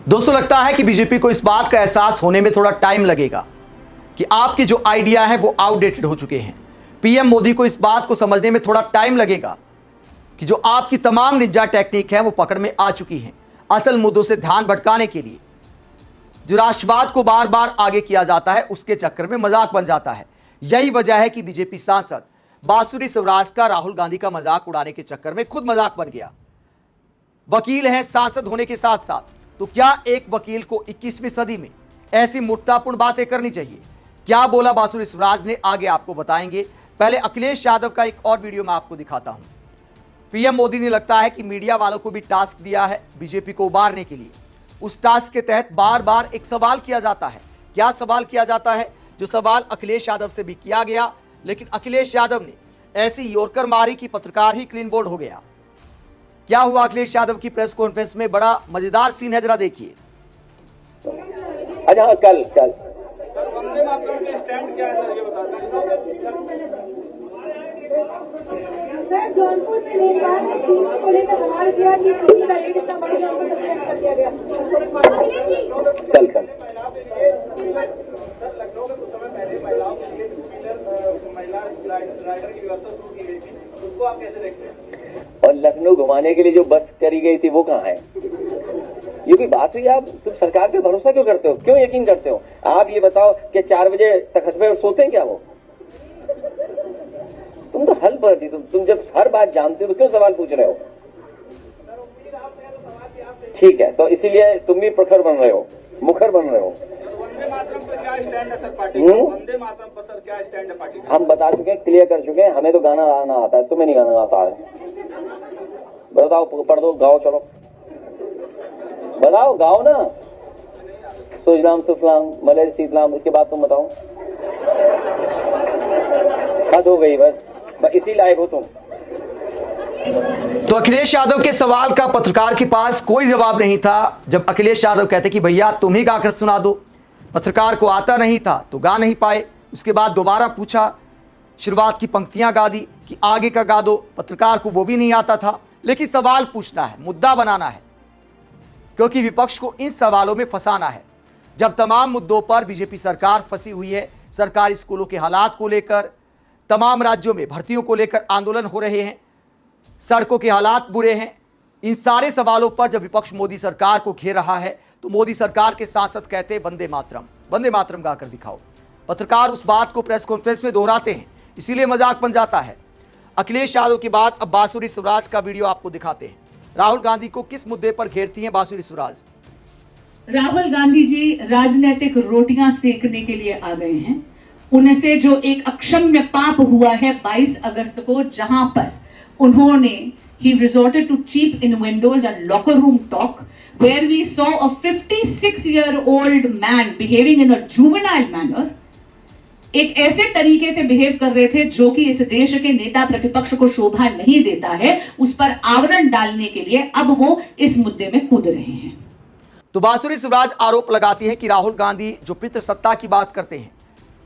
दोस्तों, लगता है कि बीजेपी को इस बात का एहसास होने में थोड़ा टाइम लगेगा कि आपके जो आइडिया है वो आउटडेटेड हो चुके हैं। पीएम मोदी को इस बात को समझने में थोड़ा टाइम लगेगा कि जो आपकी तमाम निंजा टेक्निक है वो पकड़ में आ चुकी हैं। असल मुद्दों से ध्यान भटकाने के लिए जो राष्ट्रवाद को बार बार आगे किया जाता है उसके चक्कर में मजाक बन जाता है। यही वजह है कि बीजेपी सांसद बांसुरी शिवराज का राहुल गांधी का मजाक उड़ाने के चक्कर में खुद मजाक बन गया। वकील हैं सांसद होने के साथ साथ, तो क्या एक वकील को 21वीं सदी में ऐसी मूर्खतापूर्ण बातें करनी चाहिए? क्या बोला बांसुरी शिवराज ने, आगे आपको बताएंगे। पहले अखिलेश यादव का एक और वीडियो मैं आपको दिखाता हूं। पीएम मोदी ने लगता है कि मीडिया वालों को भी टास्क दिया है बीजेपी को उबारने के लिए। उस टास्क के तहत बार बार एक सवाल किया जाता है। क्या सवाल किया जाता है? जो सवाल अखिलेश यादव से भी किया गया, लेकिन अखिलेश यादव ने ऐसी यॉर्कर मारी कि पत्रकार ही क्लीन बोल्ड हो गया। क्या हुआ अखिलेश यादव की प्रेस कॉन्फ्रेंस में? बड़ा मजेदार सीन है, जरा देखिए। अच्छा, कल वंदे मातरम के स्टैंड क्या है सर, ये बता दें। सर, जौनपुर में नेताओं ने चीनी को लेकर सवाल किया कि चीनी का रेट कितना बढ़ गया, उसको सस्पेंड कर दिया गया। कल लखनऊ में कुछ समय पहले महिलाओं के लिए महिला राइडर की व्यवस्था शुरू की गई थी, उसको आप कैसे देखते हैं? और लखनऊ घुमाने के लिए जो बस करी गई थी वो कहाँ है? ये कोई बात हुई? आप तुम सरकार पे भरोसा क्यों करते हो, क्यों यकीन करते हो? आप ये बताओ कि 4 बजे तख्त पे सोते हैं क्या वो? तुम तो हल पर थी, तुम जब हर बात जानते हो तो क्यों सवाल पूछ रहे हो? ठीक है, तो इसीलिए तुम भी प्रखर बन रहे हो, मुखर बन रहे हो। वंदे मातरम पर क्या स्टैंड है सर पार्टी का? वंदे मातरम पर सर क्या स्टैंड है पार्टी का? हम बता चुके हैं, क्लियर कर चुके हैं। हमें तो गाना गाना आता है, तुम्हें नहीं गाना आता है। बताओ, पढ़ दो, गाओ, चलो बताओ, गाओ ना। सुजलाम सुफलाम मलय शीतलाम, इसके बाद तुम बताओ। हद हो गई, बस इसी लायक हो तुम। तो अखिलेश यादव के सवाल का पत्रकार के पास कोई जवाब नहीं था। जब अखिलेश यादव कहते कि भैया तुम ही गाकर सुना दो, पत्रकार को आता नहीं था तो गा नहीं पाए। उसके बाद दोबारा पूछा, शुरुआत की पंक्तियां गा दी कि आगे का गा दो, पत्रकार को वो भी नहीं आता था। लेकिन सवाल पूछना है, मुद्दा बनाना है, क्योंकि विपक्ष को इन सवालों में फंसाना है। जब तमाम मुद्दों पर बीजेपी सरकार फंसी हुई है, सरकारी स्कूलों के हालात को लेकर, तमाम राज्यों में भर्तियों को लेकर आंदोलन हो रहे हैं, सड़कों के हालात बुरे हैं, इन सारे सवालों पर जब विपक्ष मोदी सरकार को घेर रहा है तो मोदी सरकार के सांसद कहते हैं वंदे मातरम, वंदे मातरम गाकर दिखाओ। पत्रकार उस बात को प्रेस कॉन्फ्रेंस में दोहराते हैं, इसीलिए मजाक बन जाता है। अखिलेश यादव के बाद अब बांसुरी शिवराज का वीडियो आपको दिखाते हैं। राहुल गांधी को किस मुद्दे पर घेरती हैं बांसुरी शिवराज? राहुल गांधी जी राजनीतिक रोटियां सेकने के लिए आ गए हैं। उनसे जो एक अक्षम्य पाप हुआ है 22 अगस्त को, जहां पर उन्होंने he resorted to cheap innuendos and locker room talk where we saw a 56-year-old man behaving in a juvenile manner, एक ऐसे तरीके से बिहेव कर रहे थे जो कि इस देश के नेता प्रतिपक्ष को शोभा नहीं देता है। उस पर आवरण डालने के लिए अब वो इस मुद्दे में कूद रहे हैं। तो बांसुरी शिवराज आरोप लगाती है कि राहुल गांधी जो पितृसत्ता की बात करते हैं,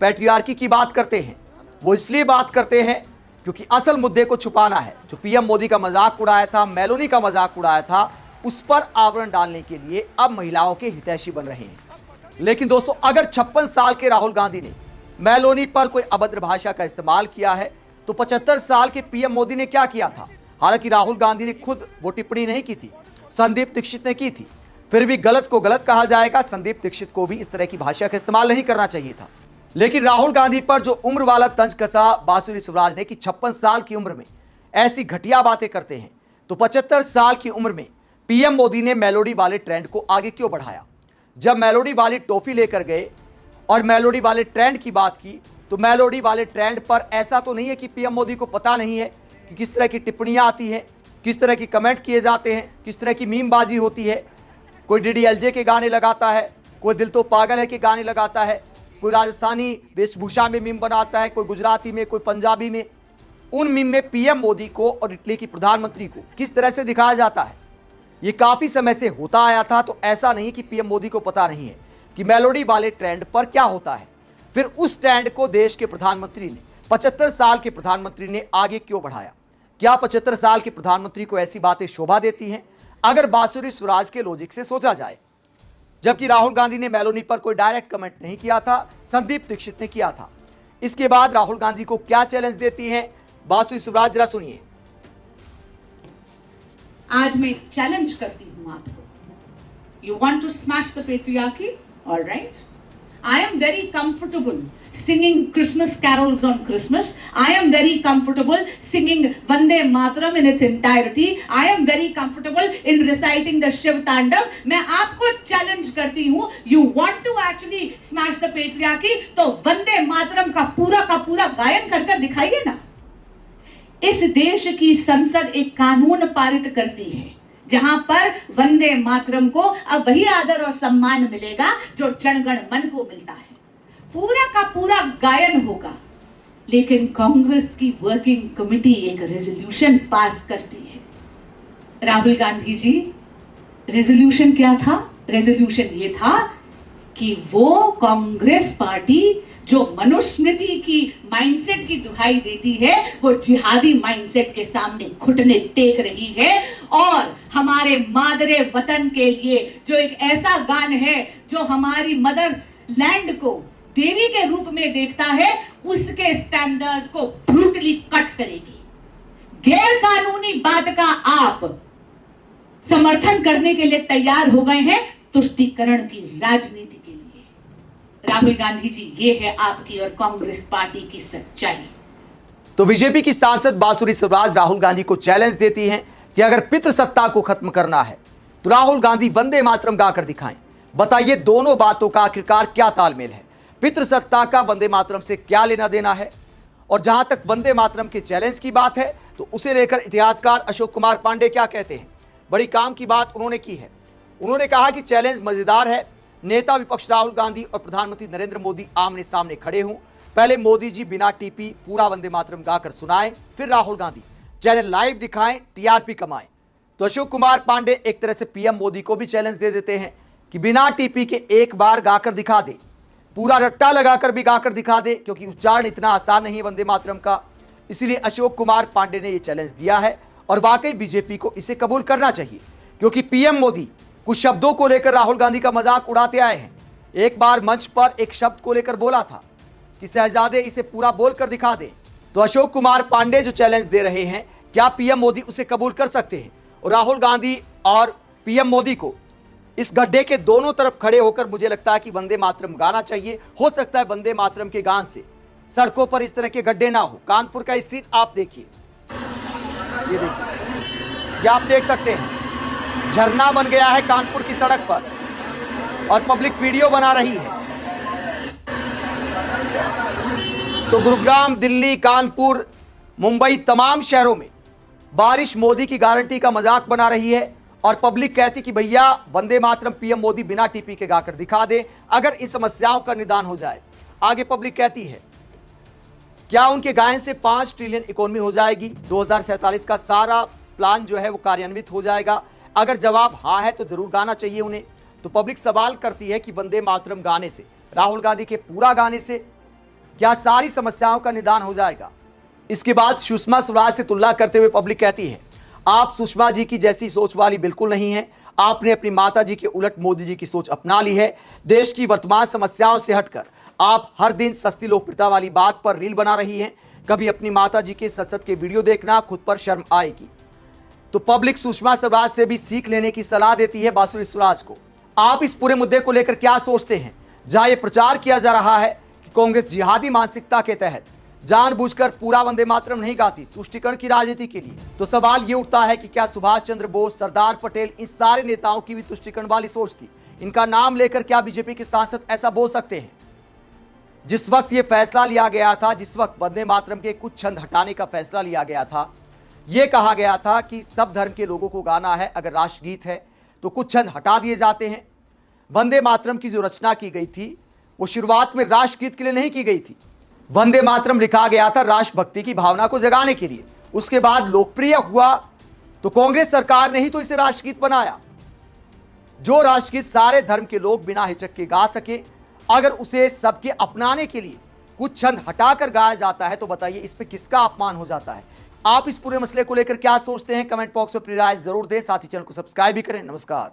पैट्रियार्की की बात करते हैं, वो इसलिए बात करते हैं क्योंकि असल मुद्दे को छुपाना है। जो पीएम मोदी का मजाक उड़ाया था, मेलोनी का मजाक उड़ाया था, उस पर आवरण डालने के लिए अब महिलाओं के हितैषी बन रहे हैं। लेकिन दोस्तों, अगर 56 साल के राहुल गांधी ने मेलोनी पर कोई अभद्र भाषा का इस्तेमाल किया है तो 75 साल के पीएम मोदी ने क्या किया था? हालांकि राहुल गांधी ने खुद वो टिप्पणी नहीं की थी, संदीप दीक्षित ने की थी। फिर भी गलत को गलत कहा जाएगा, संदीप दीक्षित को भी इस तरह की भाषा का इस्तेमाल नहीं करना चाहिए था। लेकिन राहुल गांधी पर जो उम्र वाला तंज कसा बांसुरी शिवराज ने कि 56 साल की उम्र में ऐसी घटिया बातें करते हैं, तो 75 साल की उम्र में पीएम मोदी ने मेलोडी वाले ट्रेंड को आगे क्यों बढ़ाया? जब मेलोडी वाली टॉफी लेकर गए और मेलोडी वाले ट्रेंड की बात की, तो मेलोडी वाले ट्रेंड पर ऐसा तो नहीं है कि पीएम मोदी को पता नहीं है कि किस तरह की टिप्पणियां आती हैं, किस तरह की कमेंट किए जाते हैं, किस तरह की मीमबाजी होती है। कोई डीडीएलजे के गाने लगाता है, कोई दिल तो पागल है के गाने लगाता है, कोई राजस्थानी वेशभूषा में मीम बनाता है, कोई गुजराती में, कोई पंजाबी में। उन मीम में पीएम मोदी को और इटली की प्रधानमंत्री को किस तरह से दिखाया जाता है, ये काफ़ी समय से होता आया था। तो ऐसा नहीं कि पीएम मोदी को पता नहीं है कि मेलोडी वाले ट्रेंड पर क्या होता है। फिर उस ट्रेंड को देश के प्रधानमंत्री ने, 75 साल के प्रधानमंत्री ने आगे क्यों बढ़ाया? क्या 75 साल के प्रधानमंत्री को ऐसी बातें शोभा देती हैं? अगर बांसुरी शिवराज के लॉजिक से सोचा जाए जबकि राहुल गांधी ने मेलोनी पर कोई डायरेक्ट कमेंट नहीं किया था, संदीप दीक्षित ने किया था। इसके बाद राहुल गांधी को क्या चैलेंज देती हैं बासुरी सुराज, जरा सुनिए। आज मैं चैलेंज करती हूं आपको। You want to smash the patriarchy? Alright, I am very comfortable singing Christmas carols on Christmas. I am very comfortable singing Vande Mataram in its entirety. I am very comfortable in reciting the Shiv Tandav. मैं आपको challenge करती हूँ, you want to actually smash the patriarchy, तो वंदे मातरम का पूरा गायन करके दिखाइए ना। इस देश की संसद एक कानून पारित करती है जहां पर वंदे मातरम को अब वही आदर और सम्मान मिलेगा जो जनगण मन को मिलता है। पूरा का पूरा गायन होगा, लेकिन कांग्रेस की वर्किंग कमेटी एक रेजोल्यूशन पास करती है। राहुल गांधी जी, रेजोल्यूशन क्या था? रेजोल्यूशन ये था कि वो कांग्रेस पार्टी जो मनुस्मृति की माइंडसेट की दुहाई देती है, वो जिहादी माइंडसेट के सामने घुटने टेक रही है और हमारे मादरे वतन के लिए जो एक ऐसा गान है जो हमारी मदर लैंड को देवी के रूप में देखता है, उसके स्टैंडर्ड्स को ब्रूटली कट करेगी। गैर कानूनी बात का आप समर्थन करने के लिए तैयार हो गए हैं तुष्टीकरण की राजनीति के लिए। राहुल गांधी जी, ये है आपकी और कांग्रेस पार्टी की सच्चाई। तो बीजेपी की सांसद बासुरी सुराज राहुल गांधी को चैलेंज देती हैं कि अगर पितृसत्ता को खत्म करना है तो राहुल गांधी वंदे मातरम गाकर दिखाएं। बताइए दोनों बातों का आखिरकार क्या तालमेल है? पितृसत्ता का वंदे मातरम से क्या लेना देना है? और जहां तक वंदे मातरम के चैलेंज की बात है तो उसे लेकर इतिहासकार अशोक कुमार पांडे क्या कहते हैं? बड़ी काम की बात उन्होंने की है। उन्होंने कहा कि चैलेंज मजेदार है, नेता विपक्ष राहुल गांधी और प्रधानमंत्री नरेंद्र मोदी आमने सामने खड़े हों। पहले मोदी जी बिना टीपी पूरा वंदे मातरम गाकर सुनाएं, फिर राहुल गांधी चैनल लाइव दिखाएं, टीआरपी कमाएं। तो अशोक कुमार पांडे एक तरह से पीएम मोदी को भी चैलेंज दे देते हैं कि बिना टीपी के एक बार गाकर दिखा दे, पूरा रट्टा लगाकर भी गाकर दिखा दे, क्योंकि उच्चारण इतना आसान नहीं है वंदे मातरम का। इसीलिए अशोक कुमार पांडे ने यह चैलेंज दिया है और वाकई बीजेपी को इसे कबूल करना चाहिए, क्योंकि पीएम मोदी कुछ शब्दों को लेकर राहुल गांधी का मजाक उड़ाते आए हैं। एक बार मंच पर एक शब्द को लेकर बोला था कि शहजादे इसे पूरा बोलकर दिखा दे। तो अशोक कुमार पांडे जो चैलेंज दे रहे हैं, क्या पीएम मोदी उसे कबूल कर सकते हैं? और राहुल गांधी और पीएम मोदी को इस गड्ढे के दोनों तरफ खड़े होकर मुझे लगता है कि वंदे मातरम गाना चाहिए। हो सकता है वंदे मातरम के गान से सड़कों पर इस तरह के गड्ढे ना हो। कानपुर का इस सीन आप देखिए, ये देखिए, ये आप देख सकते हैं, झरना बन गया है कानपुर की सड़क पर और पब्लिक वीडियो बना रही है। तो गुरुग्राम, दिल्ली, कानपुर, मुंबई, तमाम शहरों में बारिश मोदी की गारंटी का मजाक बना रही है और पब्लिक कहती कि भैया वंदे मातरम पीएम मोदी बिना टीपी के गाकर दिखा दे, अगर इन समस्याओं का निदान हो जाए। आगे पब्लिक कहती है क्या उनके गायन से 5 ट्रिलियन इकोनॉमी हो जाएगी, 2047 का सारा प्लान जो है वो कार्यान्वित हो जाएगा? अगर जवाब हाँ है तो जरूर गाना चाहिए उन्हें। तो पब्लिक सवाल करती है कि वंदे मातरम गाने से, राहुल गांधी के पूरा गाने से क्या सारी समस्याओं का निदान हो जाएगा? इसके बाद सुषमा स्वराज से तुलना करते हुए पब्लिक कहती है आप सुषमा जी की जैसी सोच वाली बिल्कुल नहीं है, आपने अपनी माता जी के उलट मोदी जी की सोच अपना ली है। देश की वर्तमान समस्याओं से हटकर आप हर दिन सस्ती लोकप्रियता वाली बात पर रील बना रही हैं। कभी अपनी माता जी के संसद के वीडियो देखना, खुद पर शर्म आएगी। तो पब्लिक सुषमा स्वराज से भी सीख लेने की सलाह देती है बासुरी स्वराज को। आप इस पूरे मुद्दे को लेकर क्या सोचते हैं? जहां यह प्रचार किया जा रहा है कि कांग्रेस जिहादी मानसिकता के तहत जानबूझकर पूरा वंदे मातरम नहीं गाती तुष्टीकरण की राजनीति के लिए, तो सवाल ये उठता है कि क्या सुभाष चंद्र बोस, सरदार पटेल, इन सारे नेताओं की भी तुष्टीकरण वाली सोच थी? इनका नाम लेकर क्या बीजेपी के सांसद ऐसा बोल सकते हैं? जिस वक्त ये फैसला लिया गया था, जिस वक्त वंदे मातरम के कुछ छंद हटाने का फैसला लिया गया था, यह कहा गया था कि सब धर्म के लोगों को गाना है, अगर राष्ट्रगीत है तो कुछ छंद हटा दिए जाते हैं। वंदे मातरम की जो रचना की गई थी वो शुरुआत में राष्ट्रगीत के लिए नहीं की गई थी। वंदे मातरम लिखा गया था राष्ट्रभक्ति की भावना को जगाने के लिए। उसके बाद लोकप्रिय हुआ तो कांग्रेस सरकार ने ही तो इसे राष्ट्रगीत बनाया। जो राष्ट्रगीत सारे धर्म के लोग बिना हिचक के गा सके, अगर उसे सबके अपनाने के लिए कुछ छंद हटाकर गाया जाता है तो बताइए इस पे किसका अपमान हो जाता है? आप इस पूरे मसले को लेकर क्या सोचते हैं? कमेंट बॉक्स में अपनी राय जरूर दें, साथ ही चैनल को सब्सक्राइब भी करें। नमस्कार।